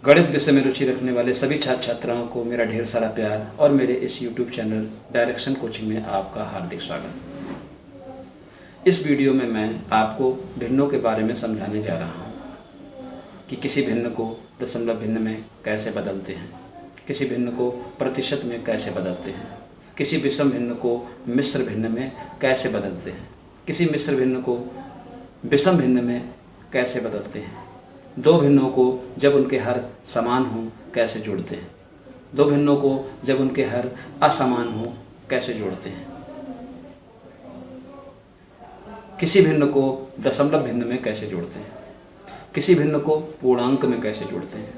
गणित विषय में रुचि रखने वाले सभी छात्र छात्राओं को मेरा ढेर सारा प्यार और मेरे इस YouTube चैनल डायरेक्शन कोचिंग में आपका हार्दिक स्वागत। इस वीडियो में मैं आपको भिन्नों के बारे में समझाने जा रहा हूँ कि किसी भिन्न को दशमलव भिन्न में कैसे बदलते हैं, किसी भिन्न को प्रतिशत में कैसे बदलते हैं, किसी विषम भिन्न को मिश्र भिन्न में कैसे बदलते हैं, किसी मिश्र भिन्न को विषम भिन्न में कैसे बदलते हैं, दो भिन्नों को जब उनके हर समान हों कैसे जोड़ते हैं, दो भिन्नों को जब उनके हर असमान हों कैसे जोड़ते हैं, किसी भिन्न को दशमलव भिन्न में कैसे जोड़ते हैं, किसी भिन्न को पूर्णांक में कैसे जोड़ते हैं,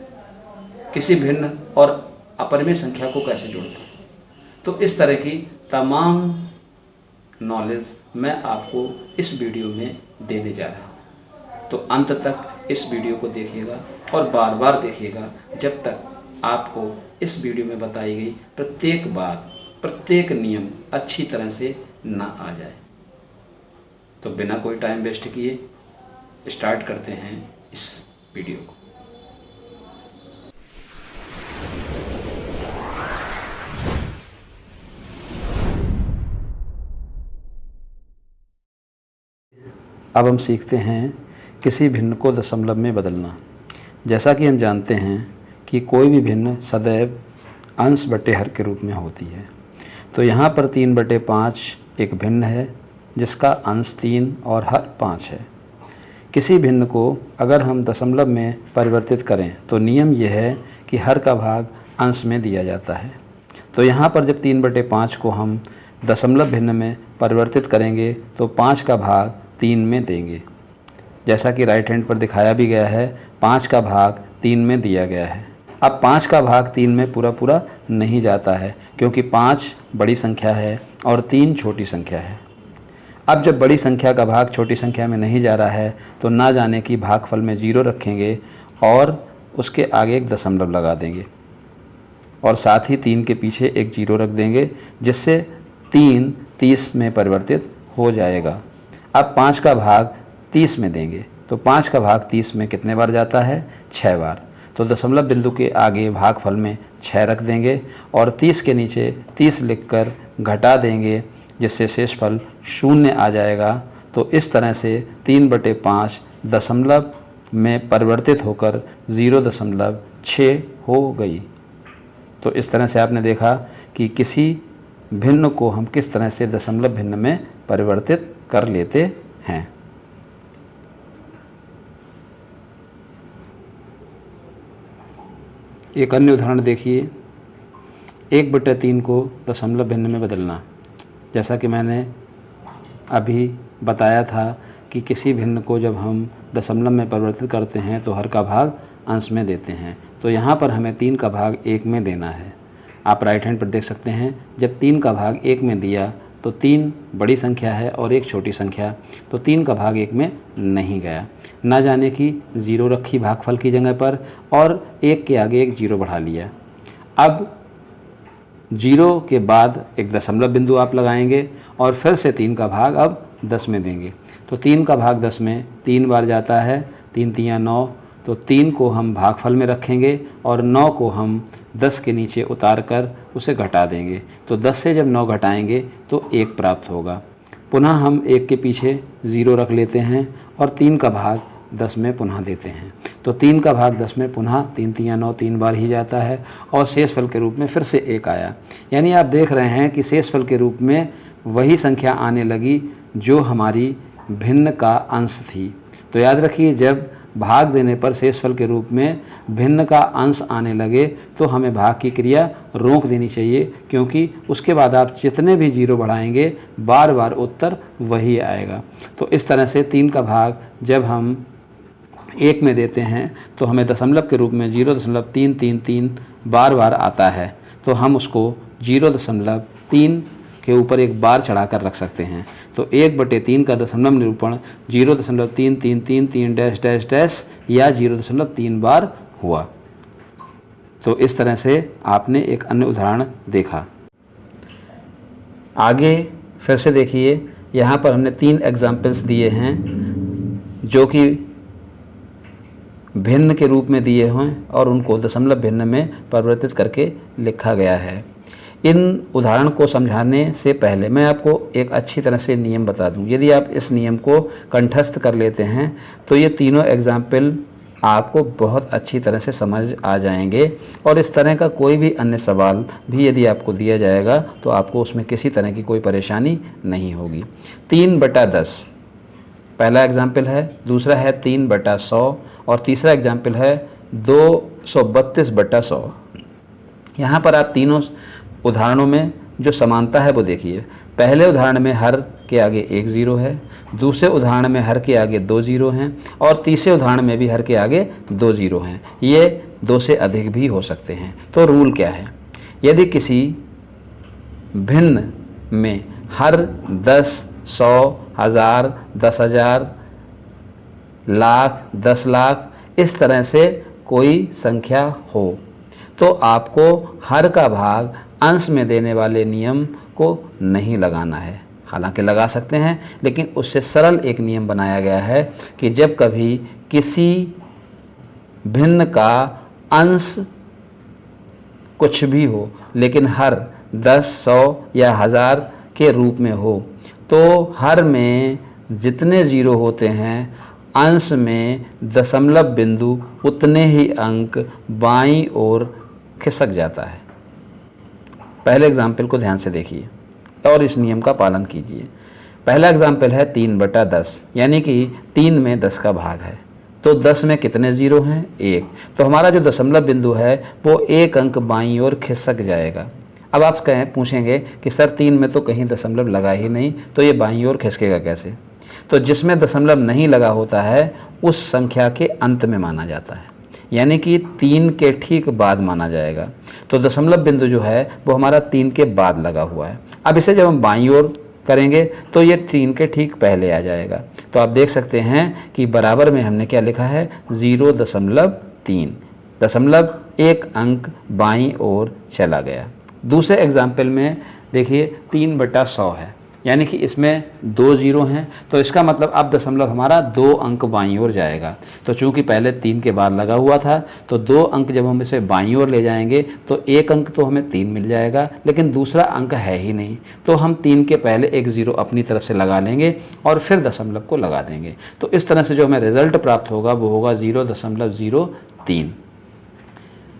किसी भिन्न और अपरिमेय संख्या को कैसे जोड़ते हैं। तो इस तरह की तमाम नॉलेज मैं आपको इस वीडियो में देने जा रहा हूँ। तो अंत तक इस वीडियो को देखिएगा और बार बार देखिएगा जब तक आपको इस वीडियो में बताई गई प्रत्येक बात, प्रत्येक नियम अच्छी तरह से ना आ जाए। तो बिना कोई टाइम वेस्ट किए स्टार्ट करते हैं इस वीडियो को। अब हम सीखते हैं किसी भिन्न को दशमलव में बदलना। जैसा कि हम जानते हैं कि कोई भी भिन्न सदैव अंश बटे हर के रूप में होती है। तो यहाँ पर 3/5 एक भिन्न है जिसका अंश 3 और हर 5 है। किसी भिन्न को अगर हम दशमलव में परिवर्तित करें तो नियम यह है कि हर का भाग अंश में दिया जाता है। तो यहाँ पर जब 3/5 को हम दशमलव भिन्न में परिवर्तित करेंगे तो 5 का भाग 3 में देंगे। जैसा कि राइट हैंड पर दिखाया भी गया है, 5 का भाग 3 में दिया गया है। अब 5 का भाग 3 में पूरा नहीं जाता है क्योंकि 5 बड़ी संख्या है और 3 छोटी संख्या है। अब जब बड़ी संख्या का भाग छोटी संख्या में नहीं जा रहा है तो ना जाने की भागफल में 0 रखेंगे और उसके आगे एक दशमलव लगा देंगे और साथ ही 3 के पीछे एक 0 रख देंगे जिससे 3 30 में परिवर्तित हो जाएगा। अब 5 का भाग 30 में देंगे तो 5 का भाग 30 में कितने बार जाता है? 6 बार। तो दशमलव बिंदु के आगे भागफल में 6 रख देंगे और 30 के नीचे 30 लिखकर घटा देंगे जिससे शेषफल 0 आ जाएगा। तो इस तरह से 3/5 दशमलव में परिवर्तित होकर 0.6 हो गई। तो इस तरह से आपने देखा कि किसी भिन्न को हम किस तरह से दशमलव भिन्न में परिवर्तित कर लेते हैं। एक अन्य उदाहरण देखिए, 1/3 को दशमलव भिन्न में बदलना। जैसा कि मैंने अभी बताया था कि किसी भिन्न को जब हम दशमलव में परिवर्तित करते हैं तो हर का भाग अंश में देते हैं। तो यहाँ पर हमें 3 का भाग 1 में देना है। आप राइट हैंड पर देख सकते हैं, जब 3 का भाग 1 में दिया तो 3 बड़ी संख्या है और एक छोटी संख्या, तो 3 का भाग 1 में नहीं गया। ना जाने की 0 रखी भागफल की जगह पर और 1 के आगे एक 0 बढ़ा लिया। अब 0 के बाद एक दशमलव बिंदु आप लगाएंगे और फिर से 3 का भाग अब 10 में देंगे। तो 3 का भाग 10 में 3 बार जाता है, 3 3 9। तो 3 को हम भागफल में रखेंगे और 9 को हम 10 के नीचे उतार कर उसे घटा देंगे। तो 10 से जब 9 घटाएंगे तो 1 प्राप्त होगा। पुनः हम 1 के पीछे 0 रख लेते हैं और 3 का भाग 10 में पुनः देते हैं। तो 3 का भाग 10 में पुनः 3 3 9 3 बार ही जाता है और शेषफल के रूप में फिर से 1 आया। यानी आप देख रहे हैं कि शेषफल के रूप में वही संख्या आने लगी जो हमारी भिन्न का अंश थी। तो याद रखिए, जब भाग देने पर शेषफल के रूप में भिन्न का अंश आने लगे तो हमें भाग की क्रिया रोक देनी चाहिए, क्योंकि उसके बाद आप जितने भी 0 बढ़ाएंगे बार बार उत्तर वही आएगा। तो इस तरह से 3 का भाग जब हम 1 में देते हैं तो हमें दशमलव के रूप में 0.333 बार बार आता है। तो हम उसको 0.3 के ऊपर एक बार चढ़ाकर रख सकते हैं। तो 1/3 का दशमलव निरूपण 0.3333 या 0.3 बार हुआ। तो इस तरह से आपने एक अन्य उदाहरण देखा। आगे फिर से देखिए, यहाँ पर हमने 3 एग्जाम्पल्स दिए हैं जो कि भिन्न के रूप में दिए हों और उनको दशमलव भिन्न में परिवर्तित करके लिखा गया है। इन उदाहरण को समझाने से पहले मैं आपको एक अच्छी तरह से नियम बता दूं। यदि आप इस नियम को कंठस्थ कर लेते हैं तो ये तीनों एग्जाम्पल आपको बहुत अच्छी तरह से समझ आ जाएंगे और इस तरह का कोई भी अन्य सवाल भी यदि आपको दिया जाएगा तो आपको उसमें किसी तरह की कोई परेशानी नहीं होगी। 3/10 पहला एग्जाम्पल है, दूसरा है 3/100 और तीसरा एग्जाम्पल है 232/100। यहाँ पर आप तीनों उदाहरणों में जो समानता है वो देखिए। पहले उदाहरण में हर के आगे 1 0 है, दूसरे उदाहरण में हर के आगे 2 0 हैं और तीसरे उदाहरण में भी हर के आगे 2 0 हैं। ये 2 से अधिक भी हो सकते हैं। तो रूल क्या है? यदि किसी भिन्न में हर 10, 100, 1000, 10,000, लाख, 10 लाख इस तरह से कोई संख्या हो तो आपको हर का भाग अंश में देने वाले नियम को नहीं लगाना है। हालांकि लगा सकते हैं, लेकिन उससे सरल एक नियम बनाया गया है कि जब कभी किसी भिन्न का अंश कुछ भी हो लेकिन हर 10, 100 या 1000 के रूप में हो तो हर में जितने जीरो होते हैं अंश में दशमलव बिंदु उतने ही अंक बाईं ओर खिसक जाता है। पहले एग्जाम्पल को ध्यान से देखिए और इस नियम का पालन कीजिए। पहला एग्जाम्पल है 3/10 यानी कि 3 में 10 का भाग है तो 10 में कितने जीरो हैं? 1। तो हमारा जो दशमलव बिंदु है वो 1 अंक बाईं ओर खिसक जाएगा। अब आप पूछेंगे कि सर 3 में तो कहीं दशमलव लगा ही नहीं, तो ये बाईं ओर खिसकेगा कैसे? तो जिसमें दशमलव नहीं लगा होता है उस संख्या के अंत में माना जाता है, यानी कि 3 के ठीक बाद माना जाएगा। तो दशमलव बिंदु जो है वो हमारा 3 के बाद लगा हुआ है। अब इसे जब हम बाईं ओर करेंगे तो ये 3 के ठीक पहले आ जाएगा। तो आप देख सकते हैं कि बराबर में हमने क्या लिखा है? 0.3 दशमलव 1 अंक बाईं ओर चला गया। दूसरे एग्जाम्पल में देखिए 3/100 है, यानी कि इसमें 2 जीरो हैं तो इसका मतलब अब दशमलव हमारा 2 अंक बाईं ओर जाएगा। तो चूंकि पहले 3 के बाद लगा हुआ था तो 2 अंक जब हम इसे बाईं ओर ले जाएंगे तो 1 अंक तो हमें 3 मिल जाएगा, लेकिन दूसरा अंक है ही नहीं, तो हम 3 के पहले 1 जीरो अपनी तरफ से लगा लेंगे और फिर दशमलव को लगा देंगे। तो इस तरह से जो हमें रिजल्ट प्राप्त होगा वो होगा 0.03।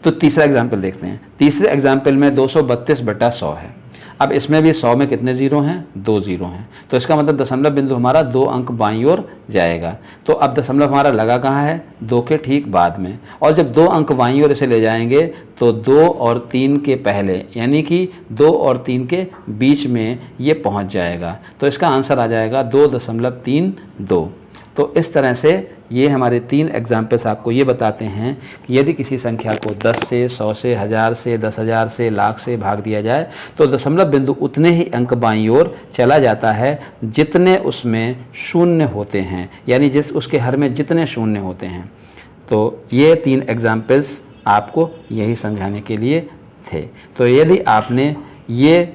तो तीसरा एग्जाम्पल देखते हैं। तीसरे एग्जाम्पल में 232/100 है। अब इसमें भी 100 में कितने जीरो हैं? 2 जीरो हैं। तो इसका मतलब दशमलव बिंदु हमारा 2 अंक बाईं ओर जाएगा। तो अब दशमलव हमारा लगा कहाँ है? 2 के ठीक बाद में। और जब 2 अंक बाईं ओर इसे ले जाएंगे तो 2 और 3 के पहले, यानी कि 2 और 3 के बीच में ये पहुँच जाएगा। तो इसका आंसर आ जाएगा 2.32। तो इस तरह से ये हमारे 3 एग्जाम्पल्स आपको ये बताते हैं कि यदि किसी संख्या को 10 से, 100 से, 1000 से, 10,000 से, लाख से भाग दिया जाए तो दशमलव बिंदु उतने ही अंक बाईं ओर चला जाता है जितने उसमें शून्य होते हैं, यानी जिस उसके हर में जितने शून्य होते हैं। तो ये 3 एग्जाम्पल्स आपको यही समझाने के लिए थे। तो यदि आपने ये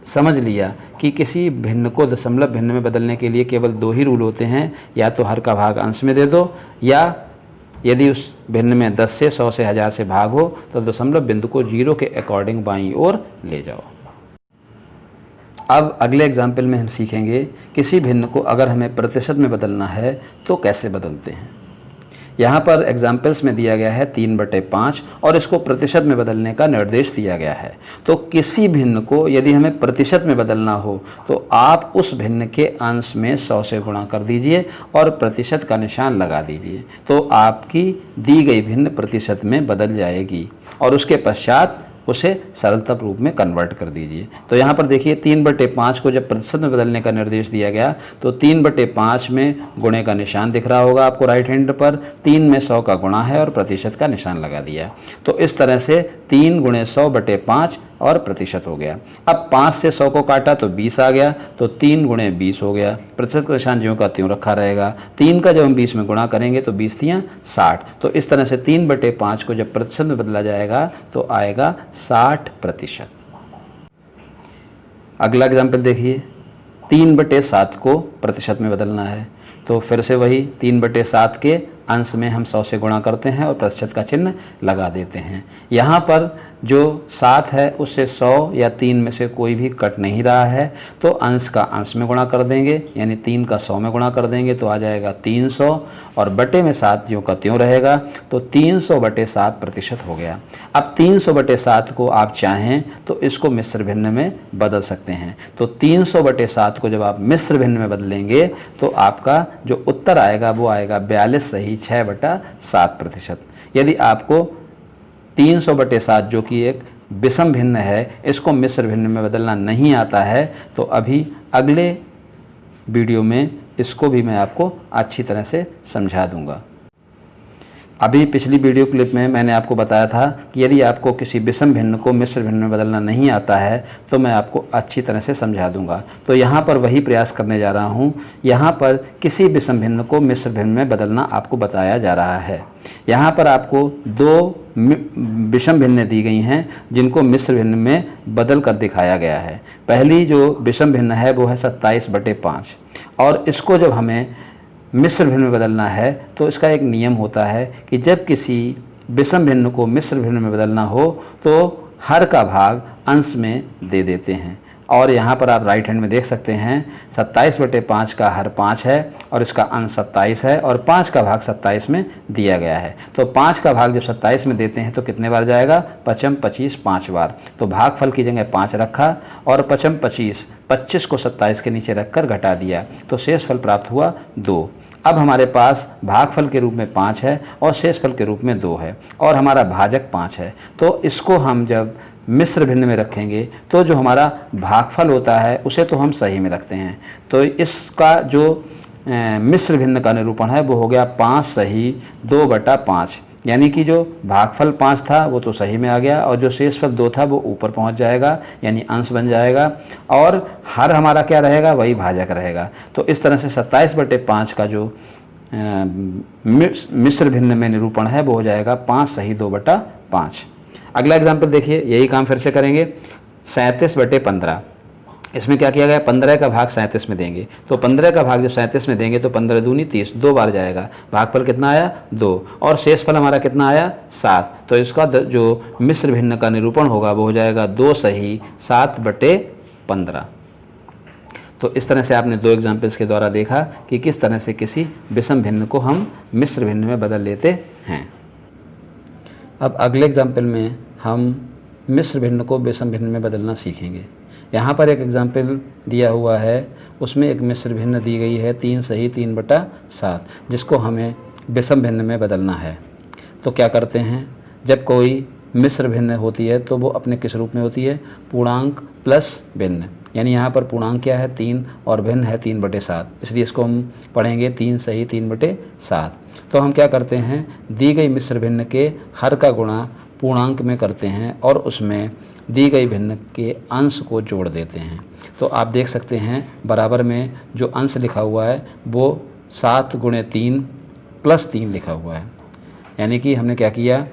समझ लिया कि किसी भिन्न को दशमलव भिन्न में बदलने के लिए केवल 2 ही रूल होते हैं, या तो हर का भाग अंश में दे दो, या यदि उस भिन्न में 10 से, 100 से, 1000 से भाग हो तो दशमलव बिंदु को 0 के अकॉर्डिंग बाईं ओर ले जाओ। अब अगले एग्जाम्पल में हम सीखेंगे किसी भिन्न को अगर हमें प्रतिशत में बदलना है तो कैसे बदलते हैं। यहाँ पर एग्जाम्पल्स में दिया गया है 3/5 और इसको प्रतिशत में बदलने का निर्देश दिया गया है। तो किसी भिन्न को यदि हमें प्रतिशत में बदलना हो तो आप उस भिन्न के अंश में 100 से गुणा कर दीजिए और प्रतिशत का निशान लगा दीजिए, तो आपकी दी गई भिन्न प्रतिशत में बदल जाएगी और उसके पश्चात उसे सरलता रूप में कन्वर्ट कर दीजिए। तो यहाँ पर देखिए 3/5 को जब प्रतिशत में बदलने का निर्देश दिया गया तो 3/5 में गुणे का निशान दिख रहा होगा आपको राइट हैंड पर, 3 में 100 का गुणा है और प्रतिशत का निशान लगा दिया। तो इस तरह से 3 × 100/5 और प्रतिशत हो गया। अब 5 से 100 को काटा तो 20 आ गया, तो 3 × 20 हो गया। प्रतिशत का निशान ज्यों का त्यों रखा रहेगा। 3 का जब हम 20 में गुणा करेंगे तो 20 3 60। तो इस तरह से 3/5 को जब प्रतिशत में बदला जाएगा तो आएगा 60%। अगला एग्जाम्पल देखिए, 3/7 को प्रतिशत में बदलना है। तो फिर से वही 3/7 के अंश में हम 100 से गुणा करते हैं और प्रतिशत का चिन्ह लगा देते हैं। यहाँ पर जो 7 है उससे 100 या 3 में से कोई भी कट नहीं रहा है, तो अंश का अंश में गुणा कर देंगे, यानी 3 का 100 में गुणा कर देंगे तो आ जाएगा 300, और बटे में 7 ज्यों का त्यों रहेगा, तो 300 बटे 7 प्रतिशत हो गया। अब 300 बटे 7 को आप चाहें तो इसको मिश्र भिन्न में बदल सकते हैं। तो 300 बटे 7 को जब आप मिश्र भिन्न में बदलेंगे तो आपका जो उत्तर आएगा वो आएगा 42 सही 6 बटा 7 प्रतिशत। यदि आपको 300 बटे 7 जो कि एक विषम भिन्न है, इसको मिश्र भिन्न में बदलना नहीं आता है, तो अभी अगले वीडियो में इसको भी मैं आपको अच्छी तरह से समझा दूंगा। अभी पिछली वीडियो क्लिप में मैंने आपको बताया था कि यदि आपको किसी विषम भिन्न को मिश्र भिन्न में बदलना नहीं आता है तो मैं आपको अच्छी तरह से समझा दूंगा। तो यहाँ पर वही प्रयास करने जा रहा हूँ। यहाँ पर किसी विषम भिन्न को मिश्र भिन्न में बदलना आपको बताया जा रहा है। यहाँ पर आपको 2 विषम भिन्न दी गई हैं जिनको मिश्र भिन्न में बदल कर दिखाया गया है। पहली जो विषम भिन्न है वो है 27 बटे 5, और इसको जब हमें मिश्र भिन्न में बदलना है तो इसका एक नियम होता है कि जब किसी विषम भिन्न को मिश्र भिन्न में बदलना हो तो हर का भाग अंश में दे देते हैं। और यहाँ पर आप राइट हैंड में देख सकते हैं 27 बटे 5 का हर 5 है और इसका अंश 27 है, और 5 का भाग 27 में दिया गया है। तो 5 का भाग जब 27 में देते हैं तो कितने बार जाएगा? 5 25 5 बार। तो भागफल की जगह 5 रखा और 5 25 को 27 के नीचे रखकर घटा दिया, तो शेष फल प्राप्त हुआ 2। अब हमारे पास भागफल के रूप में 5 है और शेषफल के रूप में 2 है, और हमारा भाजक 5 है। तो इसको हम जब मिश्र भिन्न में रखेंगे तो जो हमारा भागफल होता है उसे तो हम सही में रखते हैं। तो इसका जो मिश्र भिन्न का निरूपण है वो हो गया 5 सही 2 बटा 5, यानी कि जो भागफल 5 था वो तो सही में आ गया और जो शेषफल 2 था वो ऊपर पहुंच जाएगा, यानी अंश बन जाएगा, और हर हमारा क्या रहेगा? वही भाजक रहेगा। तो इस तरह से 27 बटे 5 का जो मिश्र भिन्न में निरूपण है वो हो जाएगा 5 सही 2 बटा 5। अगला एग्जाम्पल देखिए, यही काम फिर से करेंगे। 37 बटे 15, इसमें क्या किया गया? 15 का भाग 37 में देंगे, तो 15 का भाग जब 37 में देंगे तो 15 दूनी 30, 2 बार जाएगा। भागफल कितना आया? 2, और शेषफल हमारा कितना आया? 7। तो इसका जो मिश्र भिन्न का निरूपण होगा वो हो जाएगा 2 सही 7 बटे 15। तो इस तरह से आपने 2 एग्जाम्पल्स के द्वारा देखा कि किस तरह से किसी विषम भिन्न को हम मिश्र भिन्न में बदल लेते हैं। अब अगले एग्जाम्पल में हम मिश्र भिन्न को विषम भिन्न में बदलना सीखेंगे। यहाँ पर एक एग्जाम्पल दिया हुआ है, उसमें एक मिश्र भिन्न दी गई है 3 सही 3 बटा 7, जिसको हमें विषम भिन्न में बदलना है। तो क्या करते हैं? जब कोई मिश्र भिन्न होती है तो वो अपने किस रूप में होती है? पूर्णांक प्लस भिन्न, यानी यहाँ पर पूर्णांक क्या है? 3, और भिन्न है 3 बटे 7, इसलिए इसको हम पढ़ेंगे 3 सही 3 बटे 7। तो हम क्या करते हैं? दी गई मिश्र भिन्न के हर का गुणा पूर्णांक में करते हैं और उसमें दी गई भिन्न के अंश को जोड़ देते हैं। तो आप देख सकते हैं बराबर में जो अंश लिखा हुआ है वो 7 गुणे 3 प्लस 3 लिखा हुआ है, यानी कि हमने क्या किया?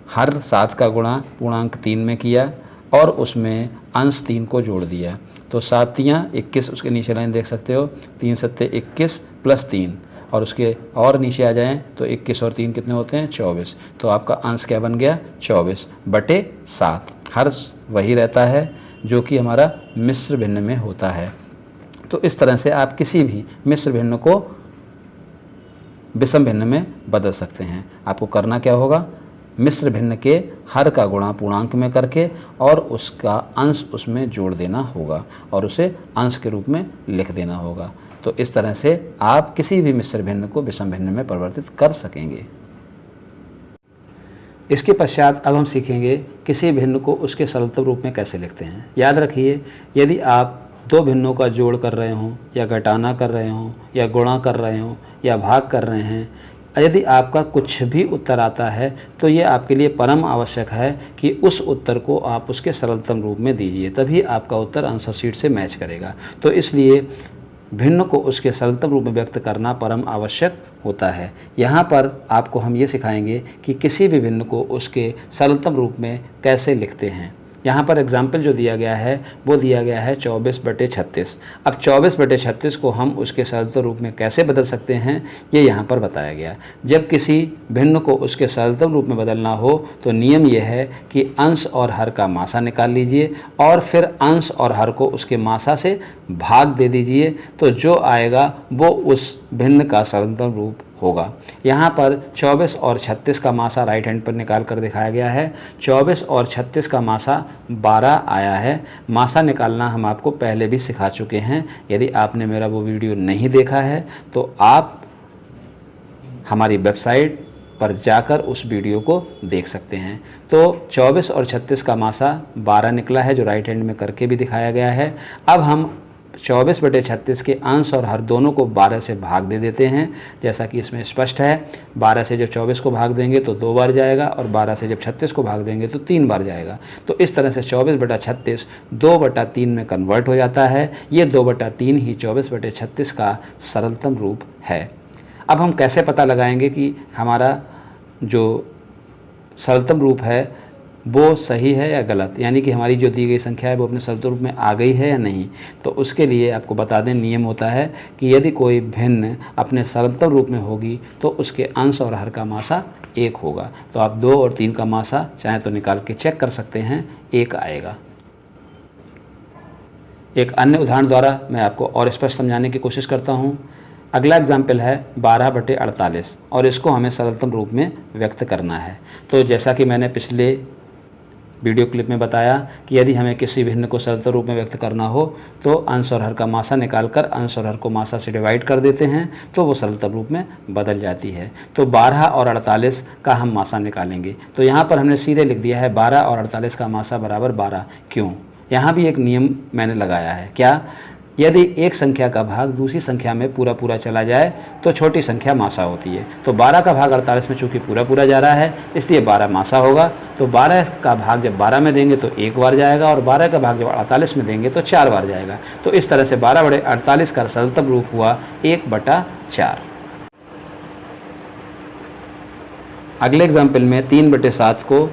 हर 7 का गुणा पूर्णांक 3 में किया और उसमें अंश 3 को जोड़ दिया। तो 7 तियाँ 21, उसके नीचे लाइन देख सकते हो, 3 सत्ते 21 प्लस 3, और उसके और नीचे आ जाएं तो 21 और 3 कितने होते हैं? 24। तो आपका अंश क्या बन गया? 24 बटे 7। हर वही रहता है जो कि हमारा मिश्र भिन्न में होता है। तो इस तरह से आप किसी भी मिश्र भिन्न को विषम भिन्न में बदल सकते हैं। आपको करना क्या होगा? मिश्र भिन्न के हर का गुणा पूर्णांक में करके और उसका अंश उसमें जोड़ देना होगा और उसे अंश के रूप में लिख देना होगा। तो इस तरह से आप किसी भी मिश्र भिन्न को विषम भिन्न में परिवर्तित कर सकेंगे। इसके पश्चात अब हम सीखेंगे किसी भिन्न को उसके सरलतम रूप में कैसे लिखते हैं। याद रखिए, यदि आप 2 भिन्नों का जोड़ कर रहे हों या घटाना कर रहे हों या गुणा कर रहे हों या भाग कर रहे हैं, यदि आपका कुछ भी उत्तर आता है तो ये आपके लिए परम आवश्यक है कि उस उत्तर को आप उसके सरलतम रूप में दीजिए, तभी आपका उत्तर आंसर शीट से मैच करेगा। तो इसलिए भिन्न को उसके सरलतम रूप में व्यक्त करना परम आवश्यक होता है। यहाँ पर आपको हम ये सिखाएंगे कि किसी भी भिन्न को उसके सरलतम रूप में कैसे लिखते हैं। यहाँ पर एग्जाम्पल जो दिया गया है वो दिया गया है 24/36। अब 24/36 को हम उसके सरलतम रूप में कैसे बदल सकते हैं ये यहाँ पर बताया गया। जब किसी भिन्न को उसके सरलतम रूप में बदलना हो तो नियम यह है कि अंश और हर का मासा निकाल लीजिए और फिर अंश और हर को उसके मासा से भाग दे दीजिए, तो जो आएगा वो उस भिन्न का सरलतम रूप होगा। यहाँ पर 24 और 36 का मासा राइट हैंड पर निकाल कर दिखाया गया है। 24 और 36 का मासा 12 आया है। मासा निकालना हम आपको पहले भी सिखा चुके हैं। यदि आपने मेरा वो वीडियो नहीं देखा है तो आप हमारी वेबसाइट पर जाकर उस वीडियो को देख सकते हैं। तो 24 और 36 का मासा 12 निकला है, जो राइट हैंड में करके भी दिखाया गया है। अब हम 24/36 के अंश और हर दोनों को 12 से भाग दे देते हैं, जैसा कि इसमें स्पष्ट है। 12 से जब 24 को भाग देंगे तो 2 बार जाएगा और 12 से जब 36 को भाग देंगे तो 3 बार जाएगा। तो इस तरह से 24/36 2/3 में कन्वर्ट हो जाता है। ये 2/3 ही 24/36 का सरलतम रूप है। अब हम कैसे पता लगाएंगे कि हमारा जो सरलतम रूप है वो सही है या गलत, यानी कि हमारी जो दी गई संख्या है वो अपने सरलतम रूप में आ गई है या नहीं। तो उसके लिए आपको बता दें, नियम होता है कि यदि कोई भिन्न अपने सरलतम रूप में होगी तो उसके अंश और हर का मासा 1 होगा। तो आप 2 और 3 का मासा चाहे तो निकाल के चेक कर सकते हैं, 1 आएगा। एक अन्य उदाहरण द्वारा मैं आपको और स्पष्ट समझाने की कोशिश करता हूँ। अगला एग्जाम्पल है 12/48 और इसको हमें सरलतम रूप में व्यक्त करना है। तो जैसा कि मैंने पिछले वीडियो क्लिप में बताया कि यदि हमें किसी भिन्न को सरलतम रूप में व्यक्त करना हो तो अंश और हर का मासा निकालकर अंश और हर को मासा से डिवाइड कर देते हैं तो वो सरलतम रूप में बदल जाती है। तो 12 और 48 का हम मासा निकालेंगे। तो यहाँ पर हमने सीधे लिख दिया है 12 और 48 का मासा बराबर 12। क्यों? यहाँ भी एक नियम मैंने लगाया है। क्या? यदि एक संख्या का भाग दूसरी संख्या में पूरा पूरा चला जाए तो छोटी संख्या मासा होती है। तो 12 का भाग 48 में चूँकि पूरा पूरा जा रहा है इसलिए 12 मासा होगा। तो 12 का भाग जब 12 में देंगे तो 1 बार जाएगा और 12 का भाग जब 48 में देंगे तो 4 बार जाएगा। तो इस तरह से 12/48 का सरलतम रूप हुआ 1/4। अगले एग्जाम्पल में 3/7 को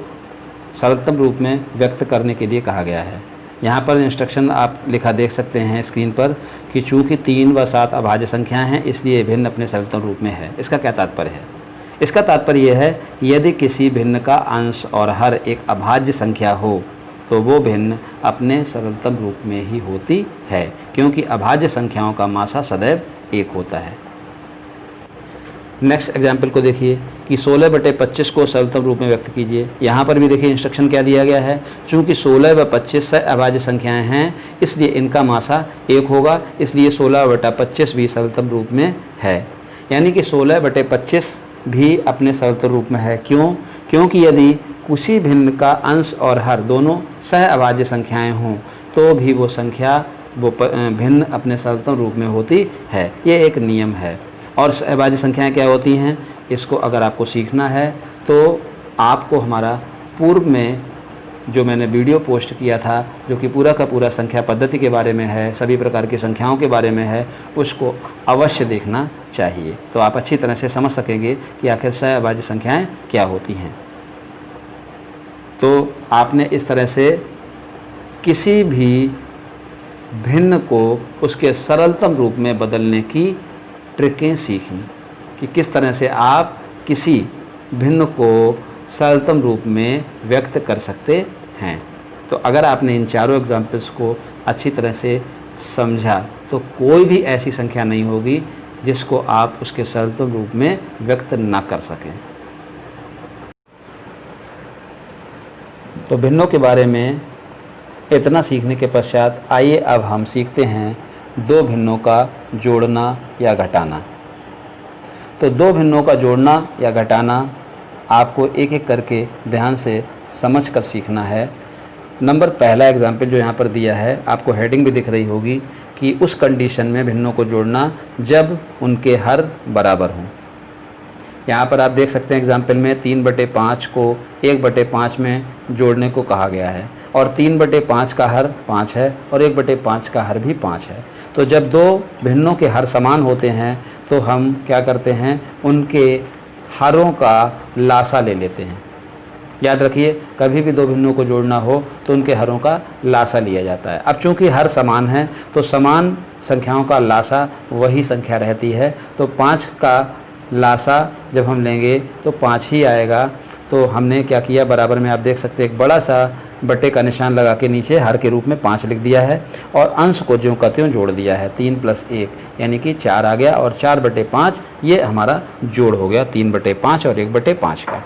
सरलतम रूप में व्यक्त करने के लिए कहा गया है। यहाँ पर इंस्ट्रक्शन आप लिखा देख सकते हैं स्क्रीन पर कि चूँकि 3 व 7 अभाज्य संख्याएं हैं इसलिए भिन्न अपने सरलतम रूप में है। इसका क्या तात्पर्य है? इसका तात्पर्य यह है कि यदि किसी भिन्न का अंश और हर एक अभाज्य संख्या हो तो वो भिन्न अपने सरलतम रूप में ही होती है, क्योंकि अभाज्य संख्याओं का मासा सदैव 1 होता है। नेक्स्ट एग्जाम्पल को देखिए कि 16/25 को सरलतम रूप में व्यक्त कीजिए। यहाँ पर भी देखिए इंस्ट्रक्शन क्या दिया गया है। चूँकि 16 व 25 से अभाज्य संख्याएं हैं इसलिए इनका मासा 1 होगा, इसलिए 16/25 भी सरलतम रूप में है। यानी कि 16/25 भी अपने सरलतम रूप में है। क्यों? क्योंकि यदि किसी भिन्न का अंश और हर दोनों सह अभाज्य संख्याएँ हों तो भी वो संख्या वो भिन्न अपने सरलतम रूप में होती है। ये एक नियम है। और सहअभाज्य संख्याएं क्या होती हैं, इसको अगर आपको सीखना है तो आपको हमारा पूर्व में जो मैंने वीडियो पोस्ट किया था जो कि पूरा का पूरा संख्या पद्धति के बारे में है, सभी प्रकार की संख्याओं के बारे में है, उसको अवश्य देखना चाहिए। तो आप अच्छी तरह से समझ सकेंगे कि आखिर सहअभाज्य संख्याएं क्या होती हैं। तो आपने इस तरह से किसी भी भिन्न को उसके सरलतम रूप में बदलने की ट्रिकें सीखी कि किस तरह से आप किसी भिन्न को सरलतम रूप में व्यक्त कर सकते हैं। तो अगर आपने इन चारों एग्जाम्पल्स को अच्छी तरह से समझा तो कोई भी ऐसी संख्या नहीं होगी जिसको आप उसके सरलतम रूप में व्यक्त ना कर सकें। तो भिन्नों के बारे में इतना सीखने के पश्चात आइए अब हम सीखते हैं दो भिन्नों का जोड़ना या घटाना। तो दो भिन्नों का जोड़ना या घटाना आपको एक एक करके ध्यान से समझ कर सीखना है। नंबर पहला एग्जाम्पल जो यहाँ पर दिया है, आपको हेडिंग भी दिख रही होगी कि उस कंडीशन में भिन्नों को जोड़ना जब उनके हर बराबर हों। यहाँ पर आप देख सकते हैं एग्जाम्पल में 3/5 को 1/5 में जोड़ने को कहा गया है और 3/5 का हर 5 है और 1/5 का हर भी 5 है। तो जब दो भिन्नों के हर समान होते हैं तो हम क्या करते हैं, उनके हरों का लासा ले लेते हैं। याद रखिए, कभी भी दो भिन्नों को जोड़ना हो तो उनके हरों का लासा लिया जाता है। अब चूंकि हर समान है तो समान संख्याओं का लासा वही संख्या रहती है, तो 5 का लासा जब हम लेंगे तो 5 ही आएगा। तो हमने क्या किया, बराबर में आप देख सकते हैं एक बड़ा सा बट्टे का निशान लगा के नीचे हर के रूप में 5 लिख दिया है और अंश को ज्यों का त्यों जोड़ दिया है। 3 + 1 यानी कि 4 आ गया और 4/5 ये हमारा जोड़ हो गया 3/5 और 1/5 का।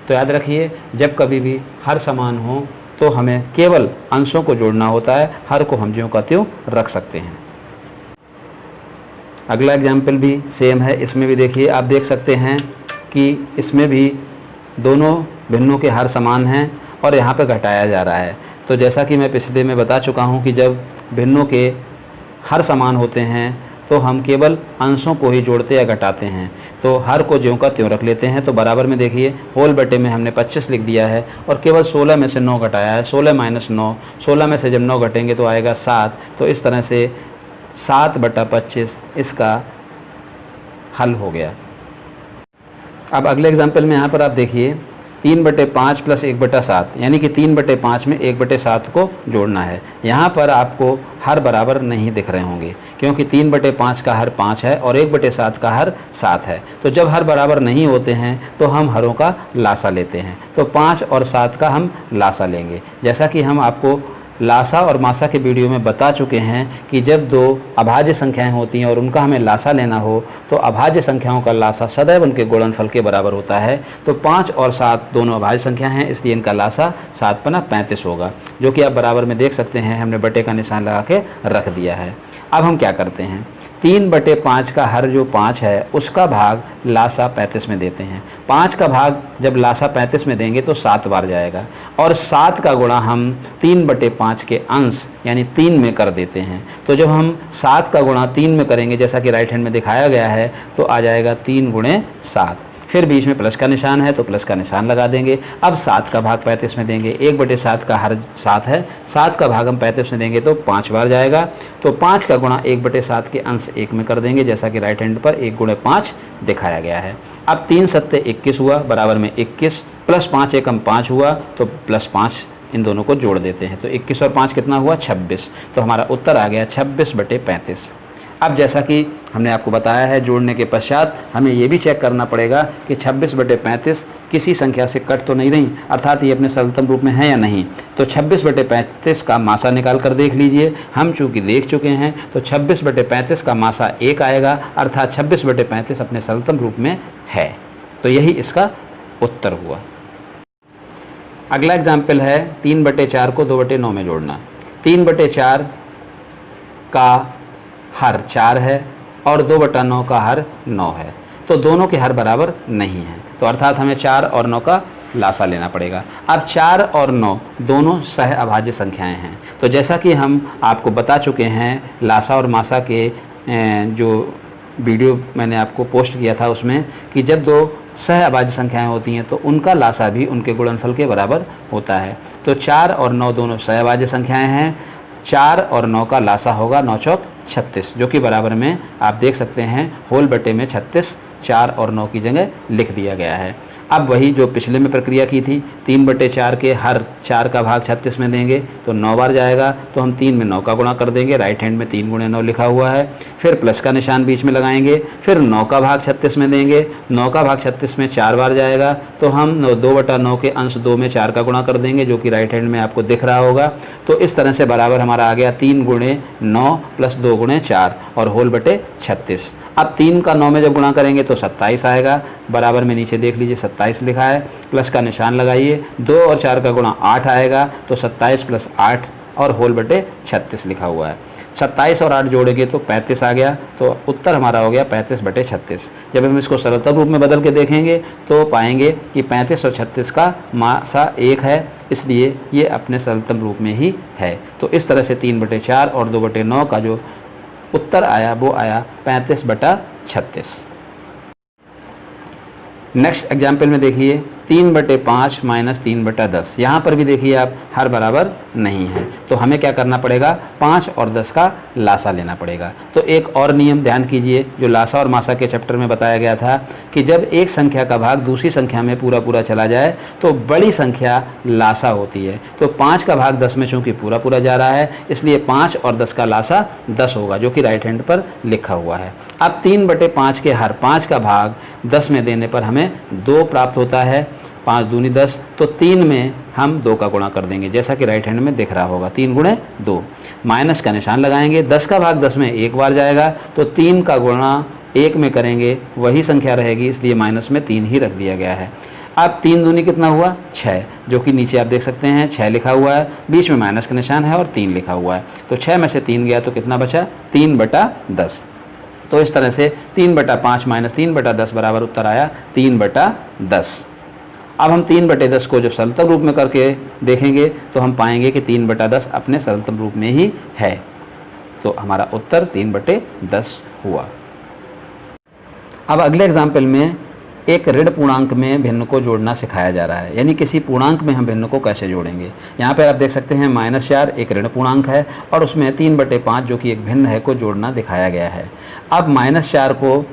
तो याद रखिए, जब कभी भी हर समान हो तो हमें केवल अंशों को जोड़ना होता है, हर को हम ज्यों का त्यों रख सकते हैं। अगला एग्जाम्पल भी सेम है, इसमें भी देखिए आप देख सकते हैं कि इसमें भी दोनों भिन्नों के हर समान हैं और यहाँ पे घटाया जा रहा है। तो जैसा कि मैं पिछले में बता चुका हूँ कि जब भिन्नों के हर समान होते हैं तो हम केवल अंशों को ही जोड़ते या घटाते हैं, तो हर को ज्यों का त्यों रख लेते हैं। तो बराबर में देखिए होल बटे में हमने 25 लिख दिया है और केवल 16 में से 9 घटाया है। 16 - 9, 16 में से जब 9 घटेंगे तो आएगा 7। तो इस तरह से 7/25 इसका हल हो गया। अब अगले एग्जाम्पल में यहाँ पर आप देखिए 3/5 + 1/7 यानी कि 3/5 में 1/7 को जोड़ना है। यहाँ पर आपको हर बराबर नहीं दिख रहे होंगे क्योंकि 3/5 का हर 5 है और 1/7 का हर 7 है। तो जब हर बराबर नहीं होते हैं तो हम हरों का लासा लेते हैं। तो 5 और 7 का हम लासा लेंगे। जैसा कि हम आपको लासा और मासा के वीडियो में बता चुके हैं कि जब दो अभाज्य संख्याएं होती हैं और उनका हमें लासा लेना हो तो अभाज्य संख्याओं का लासा सदैव उनके गुणनफल के बराबर होता है। तो 5 और 7 दोनों अभाज्य संख्या हैं, इसलिए इनका लासा 7×35 होगा, जो कि आप बराबर में देख सकते हैं हमने बटे का निशान लगा के रख दिया है। अब हम क्या करते हैं, 3/5 का हर जो 5 है उसका भाग लासा 35 में देते हैं। 5 का भाग जब लासा 35 में देंगे तो 7 बार जाएगा और 7 का गुणा हम 3/5 के अंश यानी 3 में कर देते हैं। तो जब हम 7 का गुणा 3 में करेंगे जैसा कि राइट हैंड में दिखाया गया है तो आ जाएगा 3 × 7। फिर बीच में प्लस का निशान है तो प्लस का निशान लगा देंगे। अब 7 का भाग 35 में देंगे, 1/7 का हर 7 है, 7 का भाग हम 35 में देंगे तो 5 बार जाएगा। तो 5 का गुणा 1/7 के अंश 1 में कर देंगे जैसा कि राइट हैंड पर 1 × 5 दिखाया गया है। अब 3 × 7 = 21 हुआ, बराबर में 21 + 5 एकम 5 हुआ तो +5 इन दोनों को जोड़ देते हैं। तो 21 और 5 कितना हुआ, 26। तो हमारा उत्तर आ गया 26/35। अब जैसा कि हमने आपको बताया है, जोड़ने के पश्चात हमें ये भी चेक करना पड़ेगा कि 26/35 किसी संख्या से कट तो नहीं रही, अर्थात ये अपने सरलतम रूप में है या नहीं। तो 26/35 का मासा निकाल कर देख लीजिए। हम चूंकि देख चुके हैं तो 26/35 का मासा 1 आएगा, अर्थात 26/35 अपने सरलतम रूप में है। तो यही इसका उत्तर हुआ। अगला एग्जाम्पल है 3/4 को 2/9 में जोड़ना। 3/4 का हर 4 है और 2/9 का हर 9 है, तो दोनों के हर बराबर नहीं है, तो अर्थात हमें 4 और 9 का लासा लेना पड़ेगा। अब 4 और 9 दोनों सह अभाज्य संख्याएं हैं। तो जैसा कि हम आपको बता चुके हैं लासा और मासा के जो वीडियो मैंने आपको पोस्ट किया था उसमें कि जब दो सह अभाज्य संख्याएं होती हैं तो उनका लासा भी उनके गुणनफल के बराबर होता है। तो 4 और 9 दोनों सह अभाज्य संख्याएं हैं। 4 और 9 का लासा होगा 9 × 36, जो कि बराबर में आप देख सकते हैं होल बटे में 36 4 और 9 की जगह लिख दिया गया है। अब वही जो पिछले में प्रक्रिया की थी, 3/4 के हर 4 का भाग 36 में देंगे तो 9 बार जाएगा, तो हम 3 में 9 का गुणा कर देंगे, राइट हैंड में 3 × 9 लिखा हुआ है। फिर प्लस का निशान बीच में लगाएंगे, फिर 9 का भाग 36 में देंगे, 9 का भाग 36 में 4 बार जाएगा, तो हम 2/9 के अंश 2 में 4 का गुणा कर देंगे, जो कि राइट हैंड में आपको दिख रहा होगा। तो इस तरह से बराबर हमारा आ गया 3 × 9 + 2 × 4 और होल बटे 36। अब 3 का 9 में जब गुणा करेंगे तो 27 आएगा, बराबर में नीचे देख लीजिए 27 लिखा है, प्लस का निशान लगाइए, 2 और 4 का गुणा 8 आएगा, तो 27 + 8 और होल बटे 36 लिखा हुआ है। 27 और 8 जोड़ेंगे तो 35 आ गया, तो उत्तर हमारा हो गया 35/36। जब हम इसको सरलता रूप में बदल के देखेंगे तो पाएंगे कि 35 और 36 का मासा 1 है, इसलिए ये अपने सरलतम रूप में ही है। तो इस तरह से 3/4 और 2/9 का जो उत्तर आया वो आया 35/36। नेक्स्ट एग्जाम्पल में देखिए 3/5 माइनस 3/10। यहाँ पर भी देखिए आप हर बराबर नहीं है, तो हमें क्या करना पड़ेगा, 5 और 10 का लासा लेना पड़ेगा। तो एक और नियम ध्यान कीजिए जो लासा और मासा के चैप्टर में बताया गया था कि जब एक संख्या का भाग दूसरी संख्या में पूरा पूरा चला जाए तो बड़ी संख्या लासा होती है। तो 5 का भाग 10 में चूंकि पूरा पूरा जा रहा है, इसलिए 5 और 10 का लासा 10 होगा, जो कि राइट हैंड पर लिखा हुआ है। अब 3/5 के हर 5 का भाग 10 में देने पर हमें 2 प्राप्त होता है। 5 दूनी 10, तो 3 में हम 2 का गुणा कर देंगे, जैसा कि राइट हैंड में दिख रहा होगा, 3 गुणे 2। माइनस का निशान लगाएंगे, 10 का भाग 10 में एक बार जाएगा, तो 3 का गुणा 1 में करेंगे, वही संख्या रहेगी, इसलिए माइनस में 3 ही रख दिया गया है। अब 3 दूनी कितना हुआ, 6, जो कि नीचे आप देख सकते हैं 6 लिखा हुआ है, बीच में माइनस का निशान है और 3 लिखा हुआ है। तो 6 में से 3 गया तो कितना बचा, 3/10। तो इस तरह से 3/5 माइनस 3/10 बराबर उत्तर आया 3/10। अब हम 3/10 को जब सरलतम रूप में करके देखेंगे तो हम पाएंगे कि 3/10 अपने सरलतम रूप में ही है। तो हमारा उत्तर 3/10 हुआ। अब अगले एग्जाम्पल में एक ऋण पूर्णांक में भिन्न को जोड़ना सिखाया जा रहा है, यानी किसी पूर्णांक में हम भिन्न को कैसे जोड़ेंगे। यहाँ पर आप देख सकते हैं -4 एक ऋण पूर्णांक है और उसमें 3/5 जो कि एक भिन्न है को जोड़ना दिखाया गया है। अब -4 को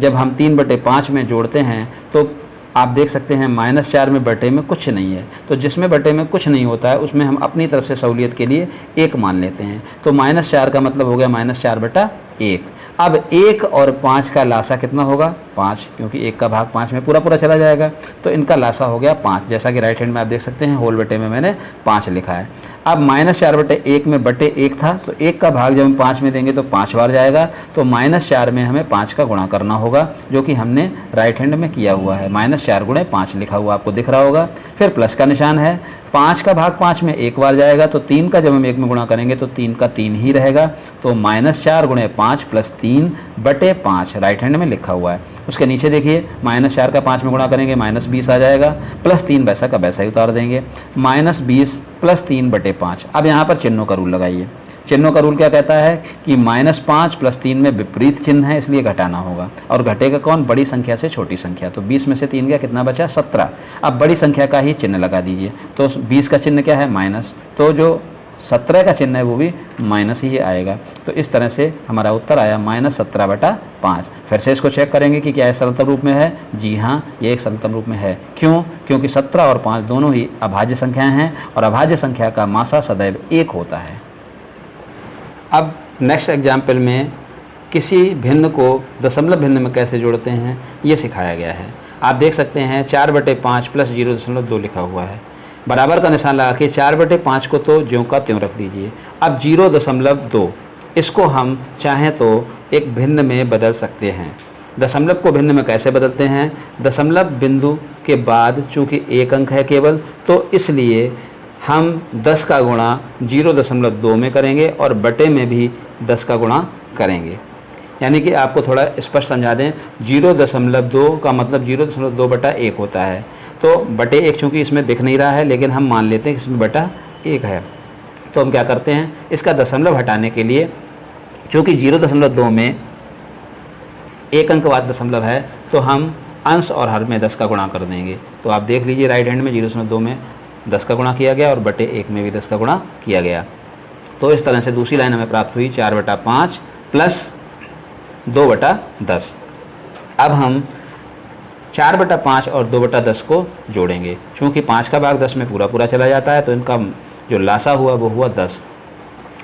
जब हम 3/5 में जोड़ते हैं तो आप देख सकते हैं -4 में बटे में कुछ नहीं है, तो जिसमें बटे में कुछ नहीं होता है उसमें हम अपनी तरफ से सहूलियत के लिए 1 मान लेते हैं। तो -4 का मतलब हो गया -4/1। अब 1 और 5 का लासा कितना होगा, 5, क्योंकि 1 का भाग 5 में पूरा पूरा चला जाएगा, तो इनका लासा हो गया 5, जैसा कि राइट हैंड में आप देख सकते हैं होल बटे में मैंने 5 लिखा है। अब -4/1 में बटे 1 था, तो 1 का भाग जब हम 5 में देंगे तो 5 बार जाएगा, तो -4 में हमें 5 का गुणा करना होगा, जो कि हमने राइट हैंड में किया हुआ है। -4 गुणे 5 लिखा हुआ आपको दिख रहा होगा, फिर प्लस का निशान है, 5 का भाग 5 में एक बार जाएगा, तो 3 का जब हम 1 में गुणा करेंगे तो 3 का 3 ही रहेगा, तो -4 गुणे 5 प्लस 3/5 राइट हैंड में लिखा हुआ है। उसके नीचे देखिए -4 का 5 में गुणा करेंगे -20 आ जाएगा, प्लस 3 वैसा का वैसा ही उतार देंगे, -20 प्लस 3/5। अब यहाँ पर चिन्हों का रूल लगाइए। चिन्हों का रूल क्या कहता है कि -5 प्लस 3 में विपरीत चिन्ह है, इसलिए घटाना होगा, और घटेगा कौन, बड़ी संख्या से छोटी संख्या। तो 20 में से 3 गया, कितना बचा, 17। अब बड़ी संख्या का ही चिन्ह लगा दीजिए, तो 20 का चिन्ह क्या है, माइनस, तो जो 17 का चिन्ह है वो भी माइनस ही आएगा। तो इस तरह से हमारा उत्तर आया -17/5। फिर से इसको चेक करेंगे कि क्या यह सरलतम रूप में है। जी हाँ, ये एक सरलतम रूप में है। क्यों? क्योंकि 17 और 5 दोनों ही अभाज्य संख्याएं हैं और अभाज्य संख्या का मासा सदैव 1 होता है। अब नेक्स्ट एग्जाम्पल में किसी भिन्न को दशमलव भिन्न में कैसे जोड़ते हैं ये सिखाया गया है। आप देख सकते हैं 4/5 प्लस 0.2 लिखा हुआ है। बराबर का निशान लगा के 4/5 को तो ज्यों का त्यों रख दीजिए। अब 0.2 इसको हम चाहें तो एक भिन्न में बदल सकते हैं। दशमलव को भिन्न में कैसे बदलते हैं, दशमलव बिंदु के बाद चूँकि एक अंक है केवल, तो इसलिए हम 10 का गुणा 0.2 में करेंगे और बटे में भी 10 का गुणा करेंगे। यानी कि आपको थोड़ा स्पष्ट समझा दें, 0.2 का मतलब 0.2/1 होता है। तो बटे 1 चूँकि इसमें दिख नहीं रहा है, लेकिन हम मान लेते हैं कि इसमें बटा 1 है। तो हम क्या करते हैं, इसका दशमलव हटाने के लिए, चूँकि 0.2 में एक अंक बाद दशमलव है, तो हम अंश और हर में 10 का गुणा कर देंगे। तो आप देख लीजिए राइट हैंड में 0.2 में 10 का गुणा किया गया और बटे 1 में भी 10 का गुणा किया गया। तो इस तरह से दूसरी लाइन हमें प्राप्त हुई 4/5 प्लस 2/10। अब हम 4/5 और 2/10 को जोड़ेंगे। चूँकि 5 का भाग 10 में पूरा पूरा चला जाता है, तो इनका जो लासा हुआ वो हुआ 10।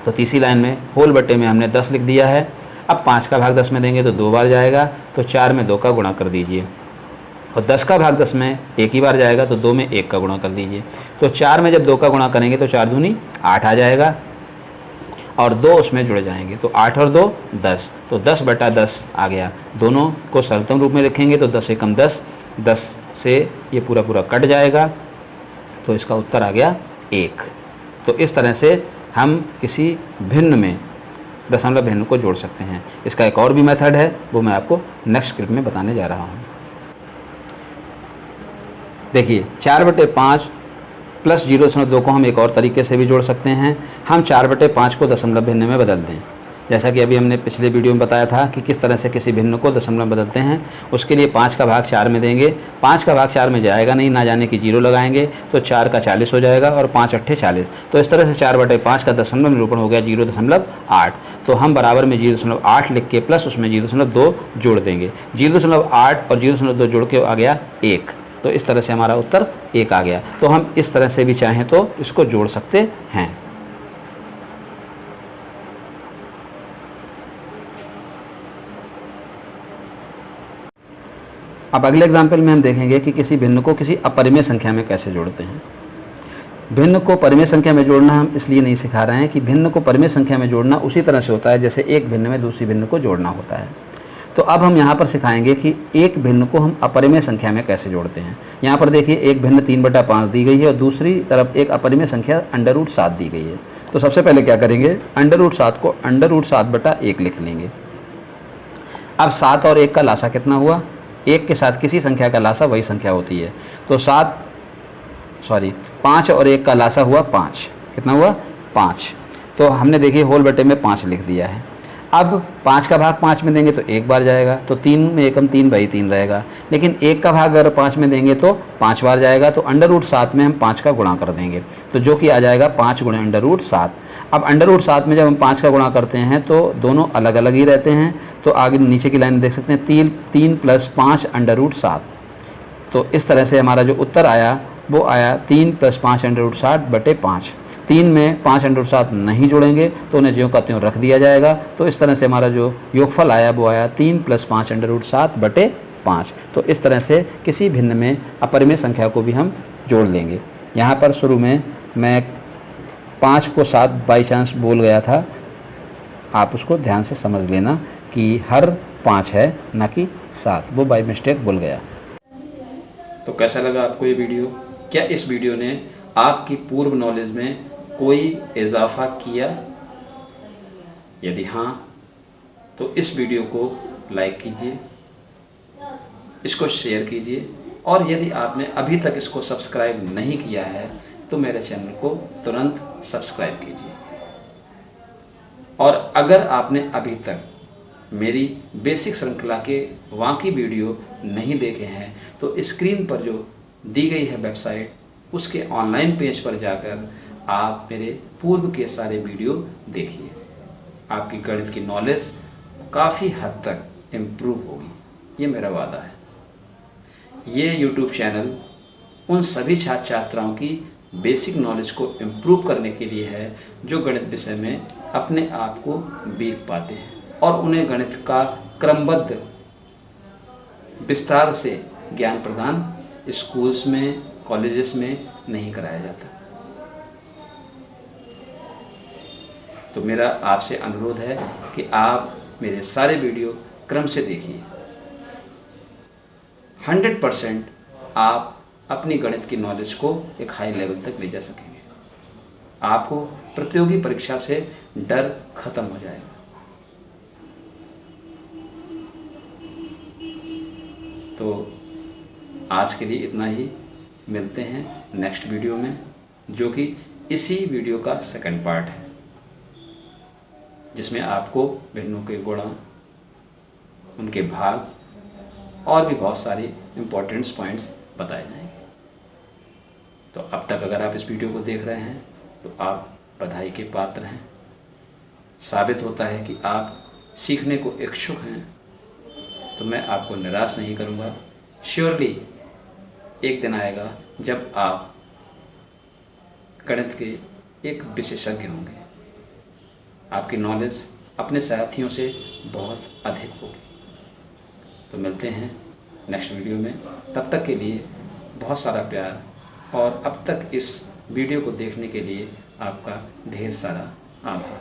तो तीसरी लाइन में होल बटे में हमने 10 लिख दिया है। अब 5 का भाग 10 में देंगे तो 2 बार जाएगा, तो 4 में 2 का गुणा कर दीजिए, और 10 का भाग 10 में एक ही बार जाएगा, तो 2 में 1 का गुणा कर दीजिए। तो 4 में जब 2 का गुणा करेंगे तो 4 दूनी 8 आ जाएगा और 2 उसमें जुड़ जाएंगे, तो 8 और 2 10, तो 10/10 आ गया। दोनों को सरलतम रूप में लिखेंगे तो 10 एकम 10, 10 से ये पूरा पूरा कट जाएगा, तो इसका उत्तर आ गया 1। तो इस तरह से हम किसी भिन्न में दशमलव भिन्न को जोड़ सकते हैं। इसका एक और भी मेथड है, वो मैं आपको नेक्स्ट क्लिप में बताने जा रहा हूँ। देखिए 4/5 प्लस 0.2 को हम एक और तरीके से भी जोड़ सकते हैं। हम 4/5 को दशमलव भिन्न में बदल दें। जैसा कि अभी हमने पिछले वीडियो में बताया था कि किस तरह से किसी भिन्न को दशमलव में बदलते हैं। उसके लिए 5 का भाग 4 में देंगे, 5 का भाग 4 में जाएगा नहीं, ना जाने की 0 लगाएंगे तो 4 का 40 हो जाएगा और 5 अट्ठे 40। तो इस तरह से 4/5 का दशमलव निरूपण हो गया 0.8। तो हम बराबर में 0.8 लिख के प्लस उसमें 0.2 जोड़ देंगे। 0.8 और 0.2 जोड़ के आ गया 1। तो इस तरह से हमारा उत्तर 1 आ गया। तो हम इस तरह से भी चाहें तो इसको जोड़ सकते हैं। अब अगले एग्जाम्पल में हम देखेंगे कि किसी भिन्न को किसी अपरिमेय संख्या में कैसे जोड़ते हैं। भिन्न को परिमेय संख्या में जोड़ना हम इसलिए नहीं सिखा रहे हैं कि भिन्न को परिमेय संख्या में जोड़ना उसी तरह से होता है जैसे एक भिन्न में दूसरी भिन्न को जोड़ना होता है। तो अब हम यहाँ पर सिखाएंगे कि एक भिन्न को हम अपरिमेय संख्या में कैसे जोड़ते हैं। यहाँ पर देखिए एक भिन्न 3/5 दी गई है और दूसरी तरफ एक अपरिमेय संख्या √7 दी गई है। तो सबसे पहले क्या करेंगे, √7 को √7/1 लिख लेंगे। अब 7 और 1 का लासा कितना हुआ, 1 के साथ किसी संख्या का लासा वही संख्या होती है। तो 5 और 1 का लासा हुआ 5। कितना हुआ, 5। तो हमने देखिए होल बटे में 5 लिख दिया है। अब 5 का भाग 5 में देंगे तो 1 बार जाएगा, तो 3 में एकम 3/3 रहेगा। लेकिन 1 का भाग अगर 5 में देंगे तो 5 बार जाएगा, तो √7 में हम 5 का गुणा कर देंगे, तो जो कि आ जाएगा 5 गुणे √7। अब √7 में जब हम 5 का गुणा करते हैं तो दोनों अलग अलग ही रहते हैं। तो आगे नीचे की लाइन देख सकते हैं 3 + 5 √7। तो इस तरह से हमारा जो उत्तर आया वो आया 3 + 5 √7/5। 3 में 5 √7 नहीं जोड़ेंगे तो उन्हें ज्यों का त्यों रख दिया जाएगा। तो इस तरह से हमारा जो योगफल आया वो आया 3 + 5 √7/5। तो इस तरह से किसी भिन्न में अपरिमेय संख्या को भी हम जोड़ लेंगे। यहाँ पर शुरू में मैं 5 को 7 बाई चांस बोल गया था, आप उसको ध्यान से समझ लेना कि हर 5 है ना कि 7, वो बाई मिस्टेक बोल गया। तो कैसा लगा आपको ये वीडियो? क्या इस वीडियो ने आपकी पूर्व नॉलेज में कोई इजाफा किया? यदि हाँ तो इस वीडियो को लाइक कीजिए, इसको शेयर कीजिए, और यदि आपने अभी तक इसको सब्सक्राइब नहीं किया है तो मेरे चैनल को तुरंत सब्सक्राइब कीजिए। और अगर आपने अभी तक मेरी बेसिक श्रृंखला के बाकी वीडियो नहीं देखे हैं तो स्क्रीन पर जो दी गई है वेबसाइट, उसके ऑनलाइन पेज पर जाकर आप मेरे पूर्व के सारे वीडियो देखिए। आपकी गणित की नॉलेज काफ़ी हद तक इम्प्रूव होगी, ये मेरा वादा है। ये यूट्यूब चैनल उन सभी छात्र छात्राओं की बेसिक नॉलेज को इम्प्रूव करने के लिए है जो गणित विषय में अपने आप को वीक पाते हैं और उन्हें गणित का क्रमबद्ध विस्तार से ज्ञान प्रदान स्कूल्स में, कॉलेजेस में नहीं कराया जाता। तो मेरा आपसे अनुरोध है कि आप मेरे सारे वीडियो क्रम से देखिए। 100% आप अपनी गणित की नॉलेज को एक हाई लेवल तक ले जा सकेंगे। आपको प्रतियोगी परीक्षा से डर खत्म हो जाएगा। तो आज के लिए इतना ही। मिलते हैं नेक्स्ट वीडियो में, जो कि इसी वीडियो का सेकंड पार्ट है, जिसमें आपको भिन्नों के गुणा, उनके भाग और भी बहुत सारे इम्पोर्टेंट्स पॉइंट्स बताए जाएंगे। तो अब तक अगर आप इस वीडियो को देख रहे हैं तो आप बधाई के पात्र हैं। साबित होता है कि आप सीखने को इच्छुक हैं। तो मैं आपको निराश नहीं करूँगा। श्योरली एक दिन आएगा जब आप गणित के एक विशेषज्ञ होंगे। आपकी नॉलेज अपने साथियों से बहुत अधिक होगी। तो मिलते हैं नेक्स्ट वीडियो में। तब तक के लिए बहुत सारा प्यार, और अब तक इस वीडियो को देखने के लिए आपका ढेर सारा आभार।